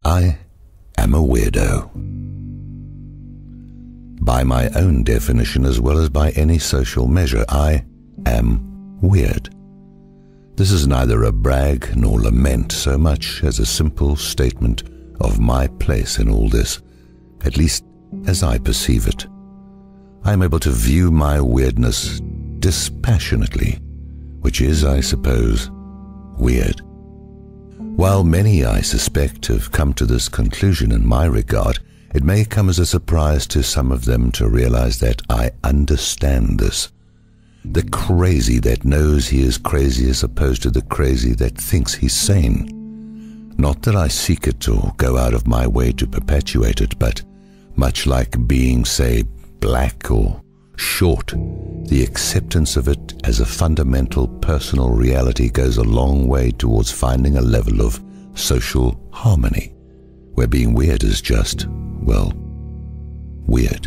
I am a weirdo. By my own definition, as well as by any social measure, I am weird. This is neither a brag nor lament so much as a simple statement of my place in all this, at least as I perceive it. I am able to view my weirdness dispassionately, which is, I suppose, weird. While many, I suspect, have come to this conclusion in my regard, it may come as a surprise to some of them to realize that I understand this. The crazy that knows he is crazy as opposed to the crazy that thinks he's sane. Not that I seek it or go out of my way to perpetuate it, but much like being, say, black or short, the acceptance of it as a fundamental personal reality goes a long way towards finding a level of social harmony, where being weird is just, well, weird.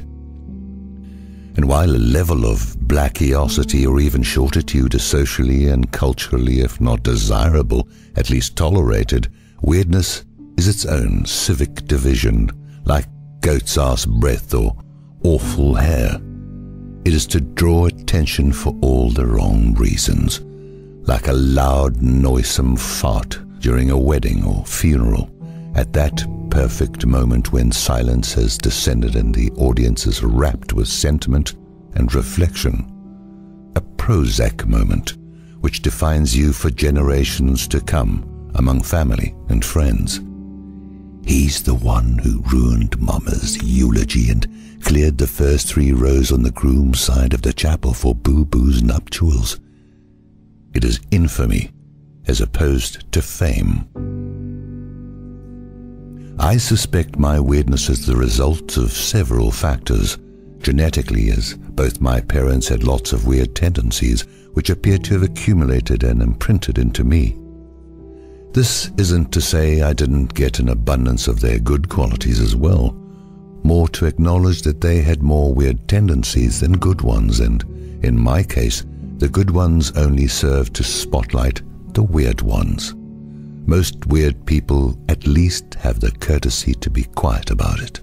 And while a level of blackiosity or even shortitude is socially and culturally, if not desirable, at least tolerated, weirdness is its own civic division, like goat's ass breath or awful hair. It is to draw attention for all the wrong reasons, like a loud, noisome fart during a wedding or funeral, at that perfect moment when silence has descended and the audience is wrapped with sentiment and reflection. A Prozac moment, which defines you for generations to come among family and friends. He's the one who ruined Mama's eulogy and cleared the first 3 rows on the groom's side of the chapel for Boo-Boo's nuptials. It is infamy as opposed to fame. I suspect my weirdness is the result of several factors. Genetically, as both my parents had lots of weird tendencies, which appear to have accumulated and imprinted into me. This isn't to say I didn't get an abundance of their good qualities as well, more to acknowledge that they had more weird tendencies than good ones, and in my case, the good ones only served to spotlight the weird ones. Most weird people at least have the courtesy to be quiet about it.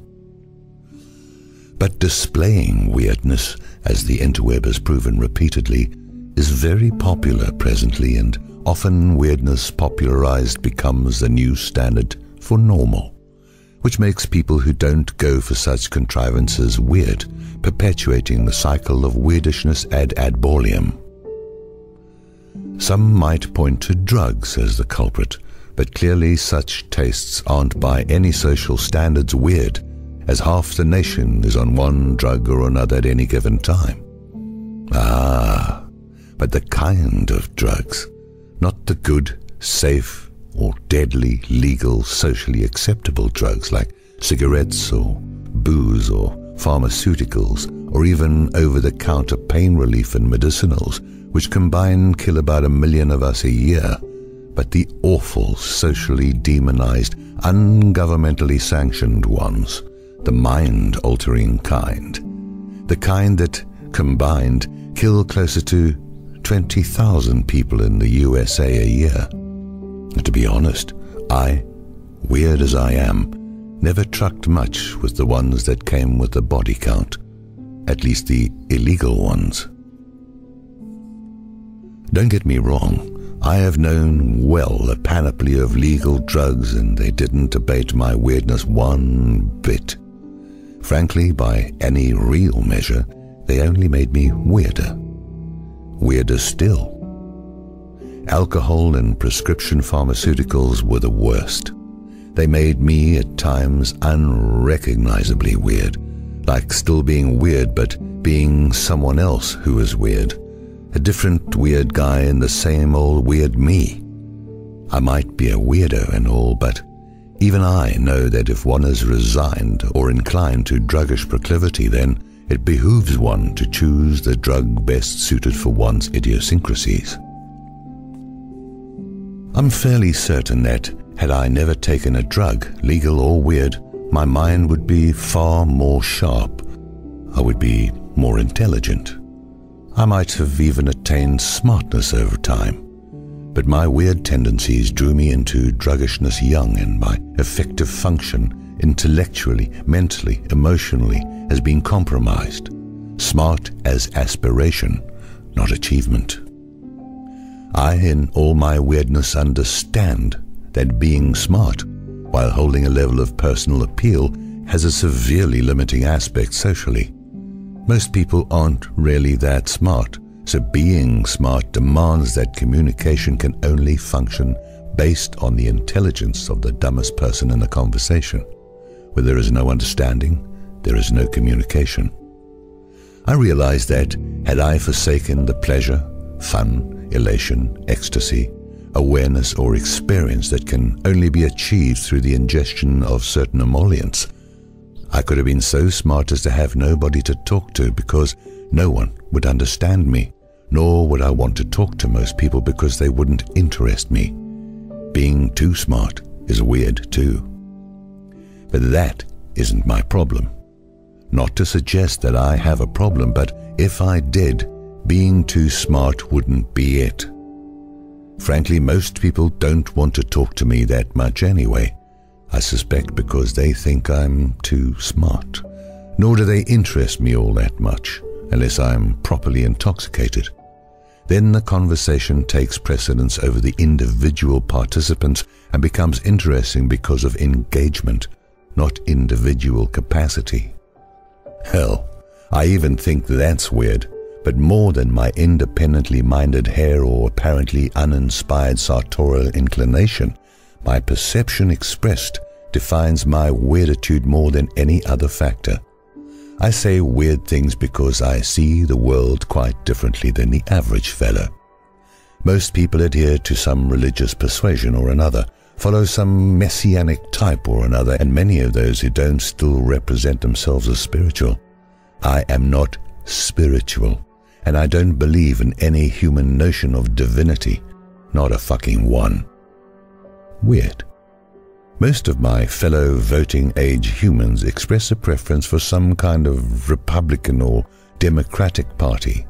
But displaying weirdness, as the interweb has proven repeatedly, is very popular presently, and often weirdness popularized becomes the new standard for normal, which makes people who don't go for such contrivances weird, perpetuating the cycle of weirdishness ad aboliem. Some might point to drugs as the culprit, but clearly such tastes aren't by any social standards weird, as half the nation is on one drug or another at any given time. But the kind of drugs, not the good, safe, or deadly, legal, socially acceptable drugs like cigarettes or booze or pharmaceuticals, or even over-the-counter pain relief and medicinals, which combined kill about 1 million of us a year, but the awful, socially demonized, ungovernmentally sanctioned ones, the mind-altering kind, the kind that, combined, kill closer to 20,000 people in the USA a year. And to be honest, I, weird as I am, never trucked much with the ones that came with the body count, at least the illegal ones. Don't get me wrong, I have known well a panoply of legal drugs, and they didn't abate my weirdness one bit. Frankly, by any real measure, they only made me weirder. Weirder still. Alcohol and prescription pharmaceuticals were the worst. They made me at times unrecognizably weird, like still being weird but being someone else who was weird. A different weird guy in the same old weird me. I might be a weirdo and all, but even I know that if one is resigned or inclined to druggish proclivity, then it behooves one to choose the drug best suited for one's idiosyncrasies. I'm fairly certain that, had I never taken a drug, legal or weird, my mind would be far more sharp. I would be more intelligent. I might have even attained smartness over time. But my weird tendencies drew me into druggishness young, and my effective function intellectually, mentally, emotionally has been compromised. Smart as aspiration, not achievement. I, in all my weirdness, understand that being smart, while holding a level of personal appeal, has a severely limiting aspect socially. Most people aren't really that smart, so being smart demands that communication can only function based on the intelligence of the dumbest person in the conversation. Where there is no understanding, there is no communication. I realized that had I forsaken the pleasure, fun, elation, ecstasy, awareness or experience that can only be achieved through the ingestion of certain emollients, I could have been so smart as to have nobody to talk to, because no one would understand me, nor would I want to talk to most people because they wouldn't interest me. Being too smart is weird too. But that isn't my problem. Not to suggest that I have a problem, but if I did, being too smart wouldn't be it. Frankly, most people don't want to talk to me that much anyway. I suspect because they think I'm too smart. Nor do they interest me all that much, unless I'm properly intoxicated. Then the conversation takes precedence over the individual participants and becomes interesting because of engagement, not individual capacity. Hell, I even think that's weird, but more than my independently minded hair or apparently uninspired sartorial inclination, my perception expressed defines my weirditude more than any other factor. I say weird things because I see the world quite differently than the average fellow. Most people adhere to some religious persuasion or another, follow some messianic type or another, and many of those who don't still represent themselves as spiritual. I am not spiritual, and I don't believe in any human notion of divinity, not a fucking one. Weird. Most of my fellow voting-age humans express a preference for some kind of Republican or Democratic party.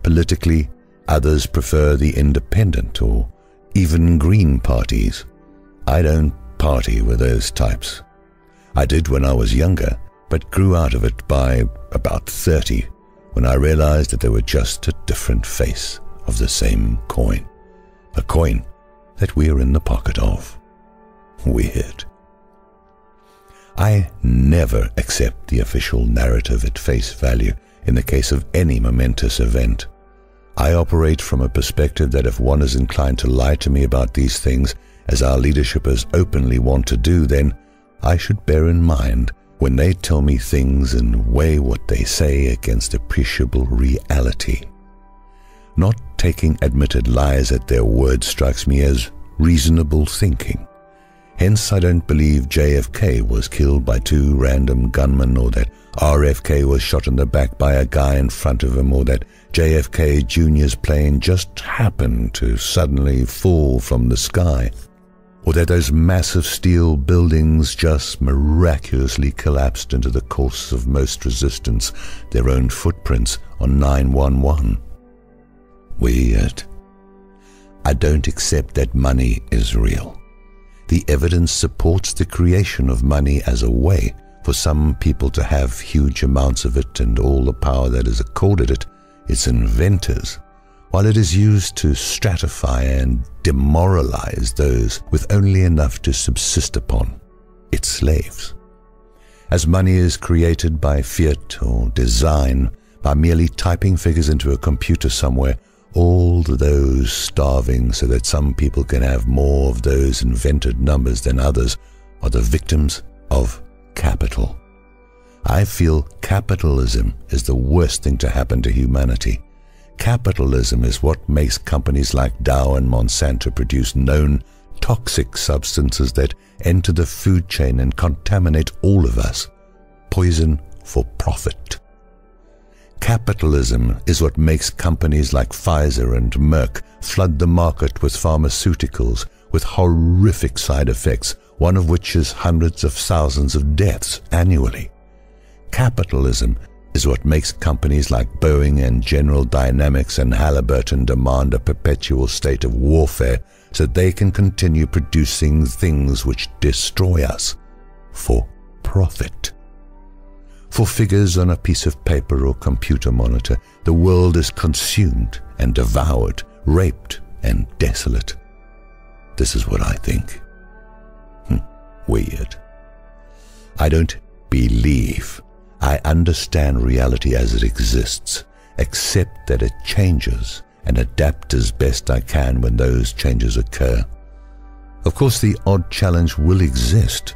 Politically, others prefer the independent or even Green parties. I don't party with those types. I did when I was younger, but grew out of it by about 30, when I realized that they were just a different face of the same coin. A coin that we're in the pocket of. Weird. I never accept the official narrative at face value in the case of any momentous event. I operate from a perspective that if one is inclined to lie to me about these things, as our leadership has openly want to do, then I should bear in mind when they tell me things and weigh what they say against appreciable reality. Not taking admitted lies at their word strikes me as reasonable thinking. Hence, I don't believe JFK was killed by 2 random gunmen, or that RFK was shot in the back by a guy in front of him, or that JFK Jr.'s plane just happened to suddenly fall from the sky, or that those massive steel buildings just miraculously collapsed into the course of most resistance, their own footprints on 911. Weird. I don't accept that money is real. The evidence supports the creation of money as a way for some people to have huge amounts of it and all the power that is accorded it, its inventors, while it is used to stratify and demoralize those with only enough to subsist upon, its slaves. As money is created by fiat or design, by merely typing figures into a computer somewhere, all those starving so that some people can have more of those invented numbers than others are the victims of capital. I feel capitalism is the worst thing to happen to humanity. Capitalism is what makes companies like Dow and Monsanto produce known toxic substances that enter the food chain and contaminate all of us. Poison for profit. Capitalism is what makes companies like Pfizer and Merck flood the market with pharmaceuticals with horrific side effects, one of which is hundreds of thousands of deaths annually. Capitalism is what makes companies like Boeing and General Dynamics and Halliburton demand a perpetual state of warfare so they can continue producing things which destroy us for profit. For figures on a piece of paper or computer monitor, the world is consumed and devoured, raped and desolate. This is what I think. Weird. I don't believe. I understand reality as it exists, accept that it changes, and adapt as best I can when those changes occur. Of course, the odd challenge will exist.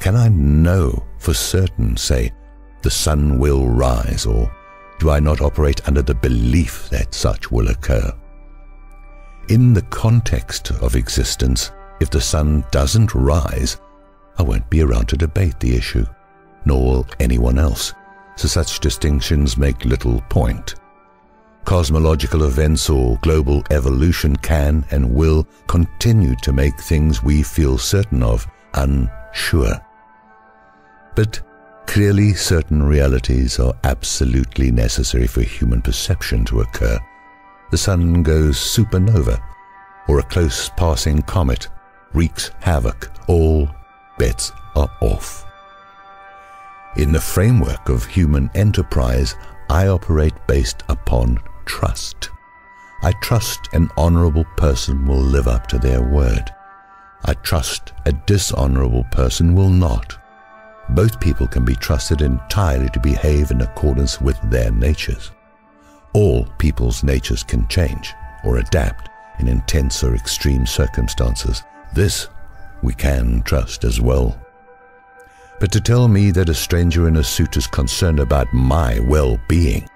Can I know for certain, say, the sun will rise, or do I not operate under the belief that such will occur? In the context of existence, if the sun doesn't rise, I won't be around to debate the issue, nor will anyone else, so such distinctions make little point. Cosmological events or global evolution can and will continue to make things we feel certain of unsure. But clearly certain realities are absolutely necessary for human perception to occur. The sun goes supernova, or a close passing comet wreaks havoc. All bets are off. In the framework of human enterprise, I operate based upon trust. I trust an honorable person will live up to their word. I trust a dishonorable person will not. Both people can be trusted entirely to behave in accordance with their natures. All people's natures can change or adapt in intense or extreme circumstances. This we can trust as well. But to tell me that a stranger in a suit is concerned about my well-being,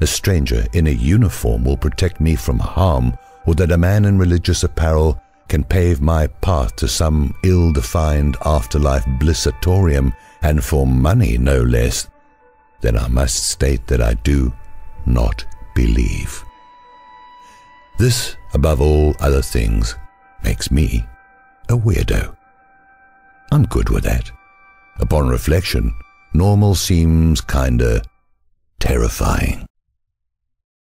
a stranger in a uniform will protect me from harm, or that a man in religious apparel can pave my path to some ill-defined afterlife blissatorium, and for money no less, then I must state that I do not believe. This, above all other things, makes me a weirdo. I'm good with that. Upon reflection, normal seems kinda terrifying.